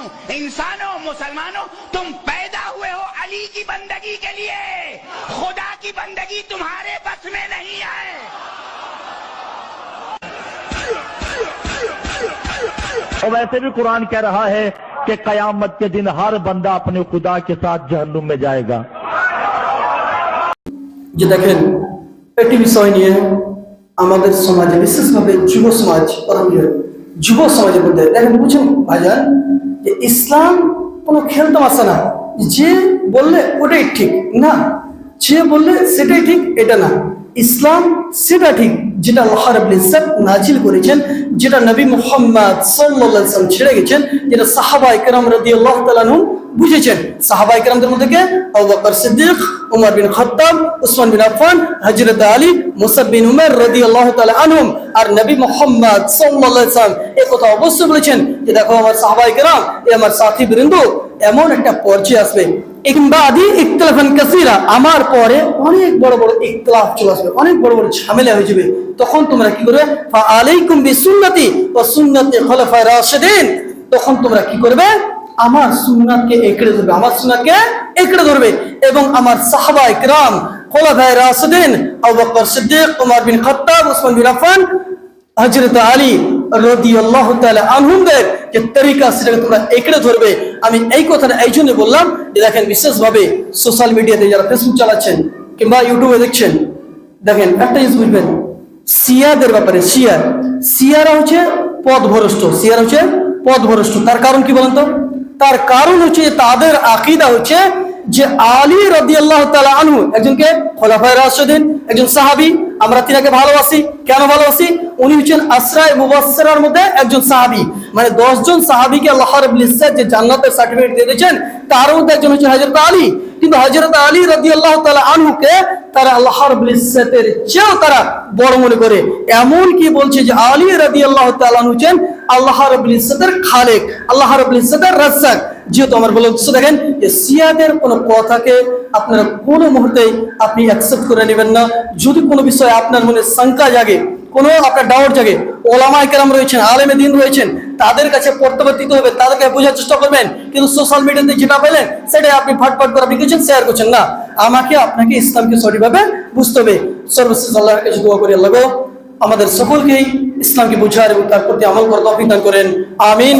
हूं, इंसानों मुसलमानों, तुम पैदा हुए हो अली की बंदगी के लिए, खुदा की बंदगी तुम्हारे बस में नहीं है। और वैसे भी कुरान कह रहा है कि कयामत के दिन हर बंदा अपने खुदा के साथ जहन्नुम में जाएगा। যে দেখেন একটি বিষয় নিয়ে আমাদের সমাজে বিশেষভাবে যুব সমাজ যুব সমাজের মধ্যে দেখেন বুঝুন ভাইজান যে ইসলাম কোনো খেলতামাশা না, যে বললে ওটাই ঠিক না, যে বললে সেটাই ঠিক এটা না। ইসলাম সেটা ঠিক যেটা আল্লাহ রাব্বুল ইজ্জত নাজিল করেছেন, যেটা নবী মুহাম্মদ সাল্লাল্লাহু আলাইহি ওয়াসাল্লাম ছেড়ে গেছেন, যেটা সাহাবায়ে কেরাম রাদিয়াল্লাহু তাআলা আনহুম বুঝেছেন। সাহাবায়ে কেরামদের মধ্যে কে? আবু বকর সিদ্দিক, উমর বিন খাত্তাব, উসমান বিন আফফান, হযরত আলী, মুসআব বিন উমার রাদিয়াল্লাহু তাআলা আনহুম। আর নবী মুহাম্মদ সাল্লাল্লাহু আলাইহি ওয়াসাল্লাম এই কথা অবশ্যই বলেছেন যে দেখো আমার সাহাবায়ে কেরাম, এই আমার সাথী বৃন্দ, এমন একটা পর্যায়ে আসবে ইকবাদি ইখতিলাফান কাসীরা, আমার পরে অনেক বড় বড় ইখতিলাফ চলে আসবে, অনেক বড় বড় ঝামেলা হয়ে যাবে। তখন তোমরা কি করবে? ফা আলাইকুম বিসুন্নতি ওয়া সুন্নতি খুলাফায়ে রাশিদিন। তখন তোমরা কি করবে? আমার সুন্নাতকে একড়ে ধরবে, আমার সুন্নাতকে একড়ে ধরবে এবং আমার সাহাবায়ে কেরাম খুলাফায়ে রাশিদিন আবু বকর সিদ্দিক, উমর বিন খাত্তাব, উসমান বিন আফফান, হযরত আলী রাদিয়াল্লাহু তাআলা আনহুমদের যে তরিকা সেটাকে তোমরা একড়ে ধরবে। আমি এই কথাটা এই জন্য বললাম যে দেখেন বিশেষভাবে সোশ্যাল মিডিয়াতে যারা ফেসবুক চালাচ্ছেন কিংবা ইউটিউবে দেখছেন, দেখেন একটা জিনিস বুঝবেন, শিয়াদের ব্যাপারে শিয়ারা হচ্ছে পথভ্রষ্ট, শিয়ারা হচ্ছে পথভ্রষ্ট। তার কারণ কি বলেন তো? তার কারণ হচ্ছে তাদের আকীদা হচ্ছে যে আলী রাদিয়াল্লাহু তাআলা আনহু একজনকে খোলাফায়ে রাশিদিন, একজন সাহাবী, আমরা তিনাকে ভালোবাসি। কেন ভালোবাসি? উনি হচ্ছেন আশরায়ে মুবাশশিরার মধ্যে একজন সাহাবী, মানে 10 জন সাহাবীকে আল্লাহ রাব্বুল ইজ্জত যে জান্নাতের সার্টিফিকেট দিয়ে দিয়েছেন তার মধ্যে একজন হচ্ছে হযরত আলী। কিন্তু হযরত আলী রাদিয়াল্লাহু তাআলা আনহুকে তারা আল্লাহ রাব্বুল ইজ্জতের চেয়েও তারা বড় মনে করে, এমন কি বলছে যে আলী রাদিয়াল্লাহু তাআলা আনহু হচ্ছেন আল্লাহ রাব্বুল ইজ্জতের খালেক, আল্লাহ রাব্বুল ইজ্জতের রাজ্জাক। যেহেতু আমার বলে দেখেন যে শিয়াদের কোনো কথাকে আপনারা কোনো মুহূর্তেই আপনি অ্যাকসেপ্ট করে নেবেন না। যদি কোনো বিষয়ে আপনার মনে শঙ্কা জাগে, কোনো আপনার ডাউট জাগে, ওলামায়ে কেরাম রয়েছেন, আলেমে দ্বীন রয়েছেন, তাদের কাছে প্রত্যাবর্তিত হবে, তাদেরকে বোঝার চেষ্টা করবেন। কিন্তু সোশ্যাল মিডিয়াতে যেটা পেলেন সেটাই আপনি ফাটফাট করে আপনি কিছু শেয়ার করছেন না। আমাকে আপনাকে ইসলামকে সঠিকভাবে বুঝতে হবে। সর্বশেষ আল্লাহর কাছে দোয়া করি আল্লাহ আমাদের সকলকেই ইসলামকে বুঝার এবং তার প্রতি আমল করার তৌফিক দান করেন। আমিন।